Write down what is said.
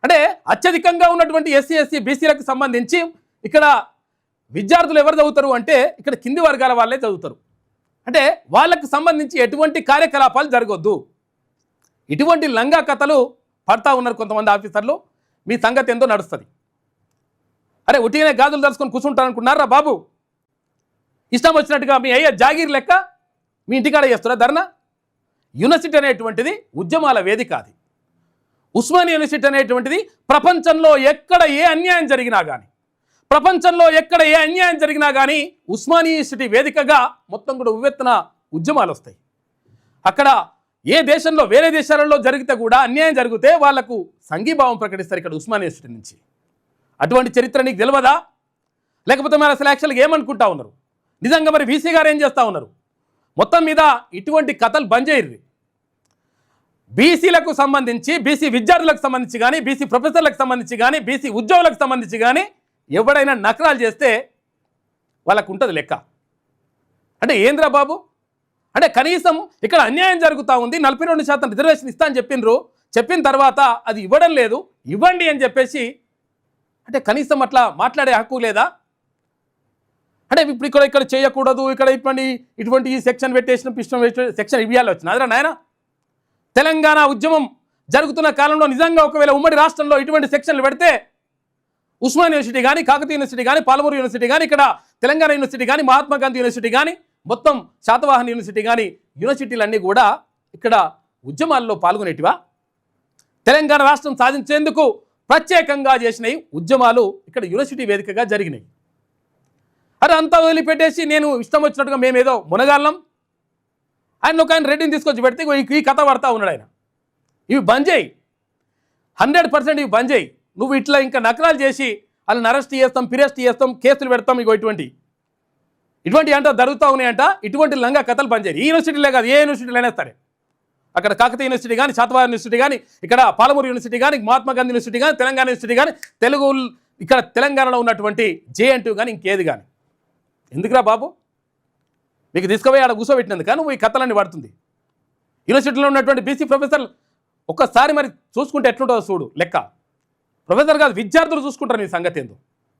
అంటే అత్యధికంగా ఉన్నటువంటి ఎస్సీ ఎస్సీ బీసీలకు సంబంధించి ఇక్కడ విద్యార్థులు ఎవరు చదువుతారు అంటే ఇక్కడ కింది వర్గాల వాళ్ళే చదువుతారు. అంటే వాళ్ళకు సంబంధించి ఎటువంటి కార్యకలాపాలు జరగొద్దు. ఇటువంటి లంగా కథలు పడతా ఉన్నారు కొంతమంది ఆఫీసర్లు. మీ సంగతి ఎంతో నడుస్తుంది. అరే ఉట్టిగానే గాజులు దలుచుకొని కూర్చుంటారనుకున్నారా బాబు? ఇష్టం వచ్చినట్టుగా మీ అయ్యే జాగీర్ లెక్క మీ ఇంటికాడ చేస్తారా ధర్నా? యూనివర్సిటీ అనేటువంటిది ఉద్యమాల వేదిక. అది ఉస్మానియా యూనివర్సిటీ అనేటువంటిది ప్రపంచంలో ఎక్కడ ఏ అన్యాయం జరిగినా కానీ ఉస్మానియా యూనివర్సిటీ వేదికగా మొత్తం కూడా ఉవ్వెత్తున ఉద్యమాలు వస్తాయి. అక్కడ ఏ దేశంలో వేరే దేశాలలో జరిగితే కూడా అన్యాయం జరిగితే వాళ్లకు సంఘీభావం ప్రకటిస్తారు ఇక్కడ ఉస్మానియా యూనివర్సిటీ నుంచి. అటువంటి చరిత్ర నీకు తెలియదా? లేకపోతే మరి అసలు యాక్చువల్గా ఏమనుకుంటా ఉన్నారు? నిజంగా మరి వీసీ గారు ఏం చేస్తూ ఉన్నారు? మొత్తం మీద ఇటువంటి కథలు బంద్ చేయరు. బీసీలకు సంబంధించి, బీసీ విద్యార్థులకు సంబంధించి కానీ, బీసీ ప్రొఫెసర్లకు సంబంధించి కానీ, బీసీ ఉద్యోగులకు సంబంధించి కానీ ఎవడైనా నకరాలు చేస్తే వాళ్ళకు ఉంటుంది లెక్క. అంటే ఏంద్రా బాబు? అంటే కనీసం ఇక్కడ అన్యాయం జరుగుతూ ఉంది, 42% రిజర్వేషన్ ఇస్తా అని చెప్పిన తర్వాత అది ఇవ్వడం లేదు, ఇవ్వండి అని చెప్పేసి అంటే కనీసం అట్లా మాట్లాడే హక్కు లేదా? అంటే ఇప్పుడు ఇక్కడ చేయకూడదు, ఇక్కడ ఇటువంటి సెక్షన్ పెట్టేసిన సెక్షన్ ఇవ్వాలి వచ్చిన అదరా నాయన. తెలంగాణ ఉద్యమం జరుగుతున్న కాలంలో నిజంగా ఒకవేళ ఉమ్మడి రాష్ట్రంలో ఇటువంటి సెక్షన్లు పెడితే ఉస్మానియా యూనివర్సిటీ కానీ, కాకతీయ యూనివర్సిటీ కానీ, పాలమూరు యూనివర్సిటీ కానీ, ఇక్కడ తెలంగాణ యూనివర్సిటీ కానీ, మహాత్మా గాంధీ యూనివర్సిటీ కానీ, మొత్తం శాతవాహన యూనివర్సిటీ కానీ యూనివర్సిటీలన్నీ కూడా ఇక్కడ ఉద్యమాల్లో పాల్గొనేటివా? తెలంగాణ రాష్ట్రం సాధించేందుకు ప్రత్యేకంగా చేసినవి ఉద్యమాలు ఇక్కడ యూనివర్సిటీ వేదికగా జరిగినాయి. అరే అంతా వదిలిపెట్టేసి నేను ఇష్టం వచ్చినట్టుగా మేమేదో మునగాళ్ళం ఆయన ఒక ఆయన రెడ్డిని తీసుకొచ్చి పెడితే ఈ కథ పడతా ఉన్నాడు ఆయన. ఇవి బంద్ చేయి, 100% ఇవి బంద్ చేయి. నువ్వు ఇట్లా ఇంకా నకరాలు చేసి వాళ్ళని అరెస్ట్ చేస్తాం, ఫిరెస్ట్ చేస్తాం, కేసులు పెడతాం, ఇటువంటి అంట జరుగుతూ ఉన్నాయంట. ఇటువంటి లంగా కథలు బంద్ చేయి. ఈ యూనివర్సిటీలే కాదు, ఏ యూనివర్సిటీలు అయినా సరే. అక్కడ కాకతీయ యూనివర్సిటీ కానీ, శాతవాహన యూనివర్సిటీ కానీ, ఇక్కడ పాలమూరు యూనివర్సిటీ కానీ, మహాత్మా గాంధీ యూనివర్సిటీ కానీ, తెలంగాణ యూనివర్సిటీ కానీ, ఇక్కడ తెలంగాణలో ఉన్నటువంటి JNTU కానీ, ఇంకేది కానీ. ఎందుకురా బాబు? మీకు తీసుకుపోయి ఆడ కూర్చోబెట్టినందుకు నువ్వు ఈ కథలన్నీ పడుతుంది. యూనివర్సిటీలో ఉన్నటువంటి బీసీ ప్రొఫెసర్లు ఒక్కసారి మరి చూసుకుంటే ఎట్లుంటుందో చూడు లెక్క. ప్రొఫెసర్ కాదు, విద్యార్థులు చూసుకుంటారు నీ సంగతి ఏందో.